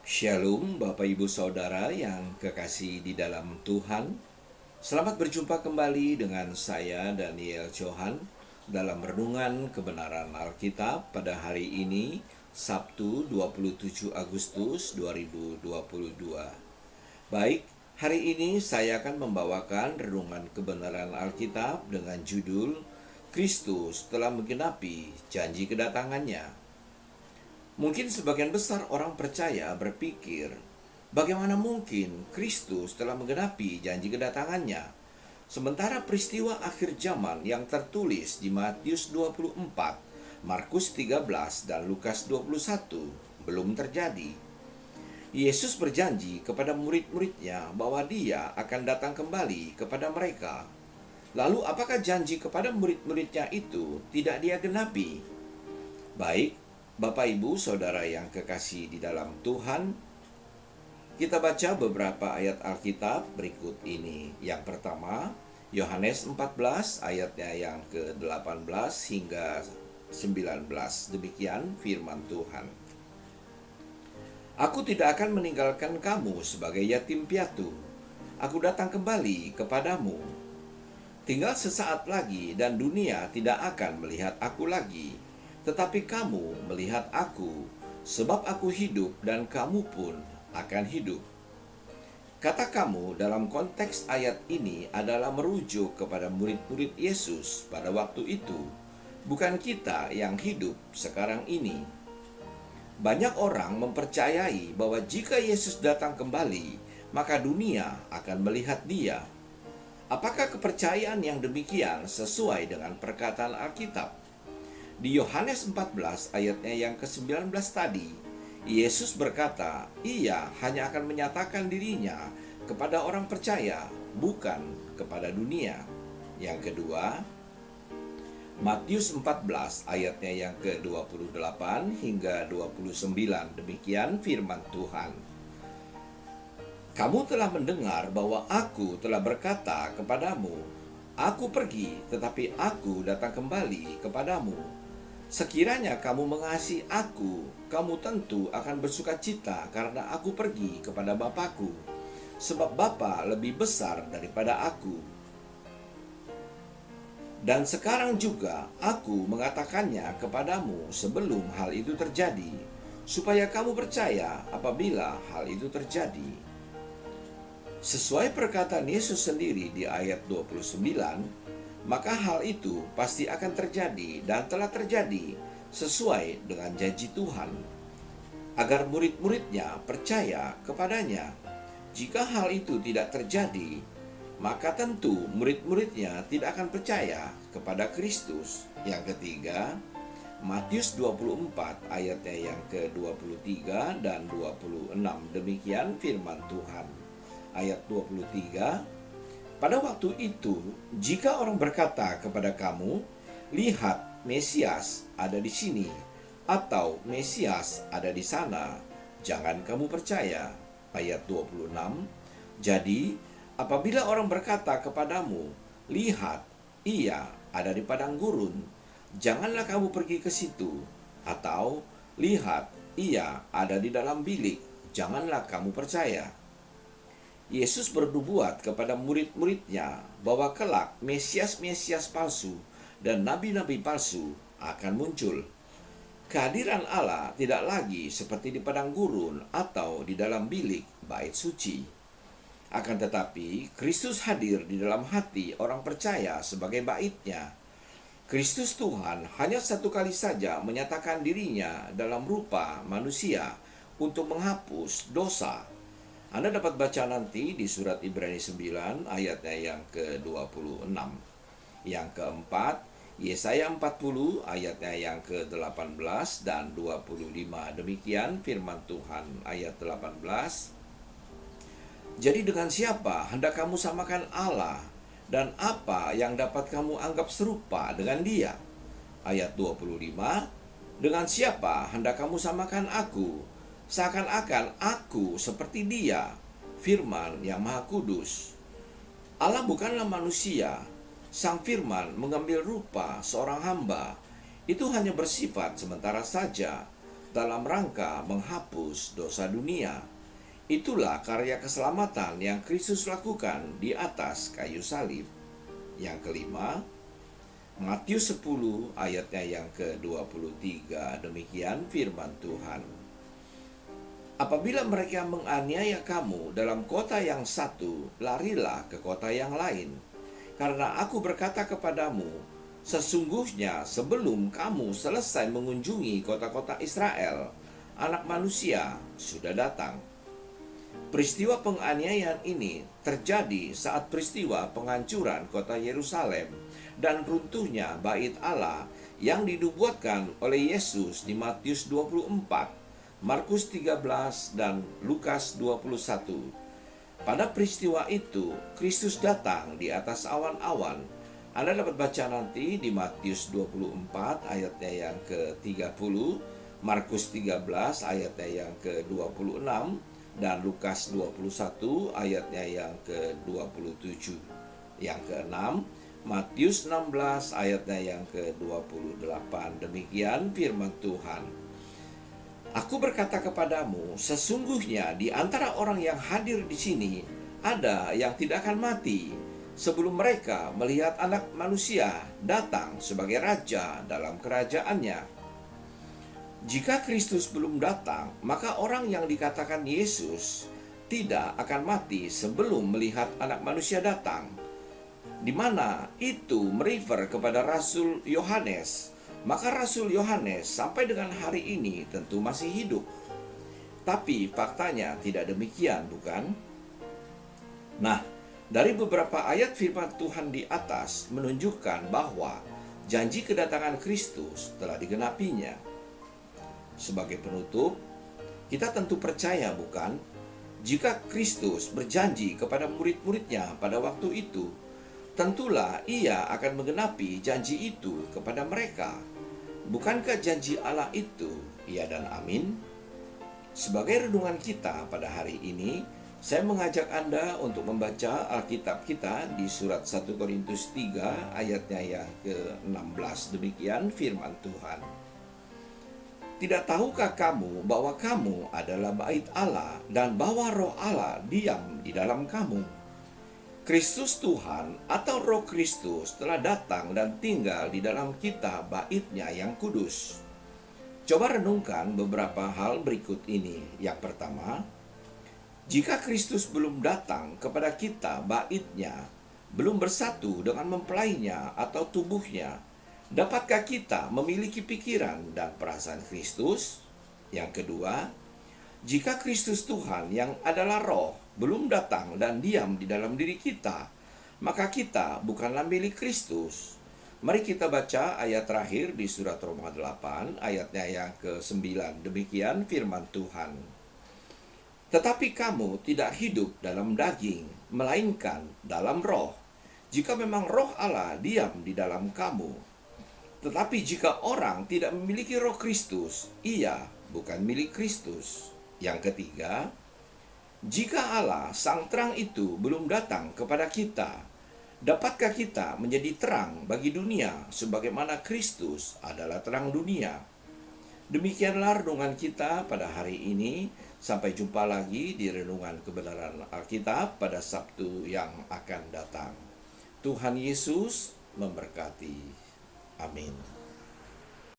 Shalom Bapak Ibu Saudara yang kekasih di dalam Tuhan. Selamat berjumpa kembali dengan saya Daniel Johan dalam renungan kebenaran Alkitab pada hari ini, Sabtu 27 Agustus 2022. Baik, hari ini saya akan membawakan renungan kebenaran Alkitab dengan judul Kristus telah menggenapi janji kedatangannya. Mungkin sebagian besar orang percaya berpikir, bagaimana mungkin Kristus telah menggenapi janji kedatangannya? Sementara peristiwa akhir zaman yang tertulis di Matius 24, Markus 13, dan Lukas 21 belum terjadi. Yesus berjanji kepada murid-muridnya bahwa Dia akan datang kembali kepada mereka. Lalu apakah janji kepada murid-muridnya itu tidak Dia genapi? Baik, Bapak Ibu Saudara yang kekasih di dalam Tuhan, kita baca beberapa ayat Alkitab berikut ini. Yang pertama, Yohanes 14 ayatnya yang ke-18 hingga 19. Demikian firman Tuhan. Aku tidak akan meninggalkan kamu sebagai yatim piatu. Aku datang kembali kepadamu. Tinggal sesaat lagi dan dunia tidak akan melihat aku lagi. Tetapi kamu melihat aku, sebab aku hidup dan kamu pun akan hidup. Kata kamu dalam konteks ayat ini adalah merujuk kepada murid-murid Yesus pada waktu itu, bukan kita yang hidup sekarang ini. Banyak orang mempercayai bahwa jika Yesus datang kembali, maka dunia akan melihat Dia. Apakah kepercayaan yang demikian sesuai dengan perkataan Alkitab? Di Yohanes 14 ayatnya yang ke-19 tadi, Yesus berkata, Ia hanya akan menyatakan dirinya kepada orang percaya, bukan kepada dunia. Yang kedua, Matius 14 ayatnya yang ke-28 hingga 29, demikian firman Tuhan. Kamu telah mendengar bahwa aku telah berkata kepadamu, Aku pergi, tetapi aku datang kembali kepadamu. Sekiranya kamu mengasihi aku, kamu tentu akan bersuka cita karena aku pergi kepada Bapa-Ku, sebab Bapa lebih besar daripada aku. Dan sekarang juga aku mengatakannya kepadamu sebelum hal itu terjadi, supaya kamu percaya apabila hal itu terjadi. Sesuai perkataan Yesus sendiri di ayat 29, maka hal itu pasti akan terjadi dan telah terjadi sesuai dengan janji Tuhan, agar murid-muridnya percaya kepadanya. Jika hal itu tidak terjadi, maka tentu murid-muridnya tidak akan percaya kepada Kristus. Yang ketiga, Matius 24 ayatnya yang ke-23 dan 26. Demikian firman Tuhan. Ayat 23, pada waktu itu, jika orang berkata kepada kamu, lihat Mesias ada di sini, atau Mesias ada di sana, jangan kamu percaya. Ayat 26, jadi apabila orang berkata kepadamu, lihat, ia ada di padang gurun, janganlah kamu pergi ke situ, atau lihat, ia ada di dalam bilik, janganlah kamu percaya. Yesus bernubuat kepada murid-muridnya bahwa kelak Mesias-Mesias palsu dan nabi-nabi palsu akan muncul. Kehadiran Allah tidak lagi seperti di padang gurun atau di dalam bilik bait suci. Akan tetapi, Kristus hadir di dalam hati orang percaya sebagai baitnya. Kristus Tuhan hanya satu kali saja menyatakan dirinya dalam rupa manusia untuk menghapus dosa. Anda dapat baca nanti di surat Ibrani 9 ayatnya yang ke-26. Yang keempat, Yesaya 40 ayatnya yang ke-18 dan 25. Demikian firman Tuhan ayat 18. Jadi dengan siapa hendak kamu samakan Allah, dan apa yang dapat kamu anggap serupa dengan Dia? Ayat 25, dengan siapa hendak kamu samakan aku? Seakan-akan aku seperti Dia, firman yang maha kudus. Allah bukanlah manusia. Sang firman mengambil rupa seorang hamba. Itu hanya bersifat sementara saja. dalam rangka menghapus dosa dunia. Itulah karya keselamatan yang Kristus lakukan di atas kayu salib. Yang kelima, Matius 10 ayatnya yang ke-23, demikian firman Tuhan. Apabila mereka menganiaya kamu dalam kota yang satu, larilah ke kota yang lain. Karena aku berkata kepadamu, sesungguhnya sebelum kamu selesai mengunjungi kota-kota Israel, Anak Manusia sudah datang. Peristiwa penganiayaan ini terjadi saat peristiwa penghancuran kota Yerusalem dan runtuhnya bait Allah yang dinubuatkan oleh Yesus di Matius 24, Markus 13, dan Lukas 21. Pada peristiwa itu, Kristus datang di atas awan-awan. Anda dapat baca nanti di Matius 24 ayatnya yang ke-30, Markus 13 ayatnya yang ke-26, dan Lukas 21 ayatnya yang ke-27. Yang ke-6, Matius 16 ayatnya yang ke-28. Demikian firman Tuhan. Aku berkata kepadamu, sesungguhnya di antara orang yang hadir di sini ada yang tidak akan mati sebelum mereka melihat Anak Manusia datang sebagai Raja dalam kerajaannya. Jika Kristus belum datang, maka orang yang dikatakan Yesus tidak akan mati sebelum melihat Anak Manusia datang, di mana itu merefer kepada Rasul Yohanes. Maka Rasul Yohanes sampai dengan hari ini tentu masih hidup. Tapi faktanya tidak demikian, bukan? Nah, dari beberapa ayat firman Tuhan di atas menunjukkan bahwa janji kedatangan Kristus telah digenapinya. Sebagai penutup, kita tentu percaya, bukan? Jika Kristus berjanji kepada murid-muridnya pada waktu itu, tentulah ia akan menggenapi janji itu kepada mereka. Bukankah janji Allah itu ya dan amin? Sebagai renungan kita pada hari ini, saya mengajak Anda untuk membaca Alkitab kita di surat 1 Korintus 3 ayatnya yang ke-16. Demikian firman Tuhan. Tidak tahukah kamu bahwa kamu adalah bait Allah dan bahwa Roh Allah diam di dalam kamu? Kristus Tuhan atau Roh Kristus telah datang dan tinggal di dalam kita, bait-Nya yang kudus. Coba renungkan beberapa hal berikut ini. Yang pertama, jika Kristus belum datang kepada kita, bait-Nya belum bersatu dengan mempelainya atau tubuhnya, dapatkah kita memiliki pikiran dan perasaan Kristus? Yang kedua, jika Kristus Tuhan yang adalah Roh belum datang dan diam di dalam diri kita, maka kita bukanlah milik Kristus. Mari kita baca ayat terakhir di surat Roma 8 ayatnya yang ke-9. Demikian firman Tuhan. Tetapi kamu tidak hidup dalam daging, melainkan dalam roh, jika memang Roh Allah diam di dalam kamu. Tetapi jika orang tidak memiliki Roh Kristus, ia bukan milik Kristus. Yang ketiga, jika Allah sang terang itu belum datang kepada kita, dapatkah kita menjadi terang bagi dunia sebagaimana Kristus adalah terang dunia? Demikianlah renungan kita pada hari ini. Sampai jumpa lagi di renungan kebenaran Alkitab pada Sabtu yang akan datang. Tuhan Yesus memberkati. Amin.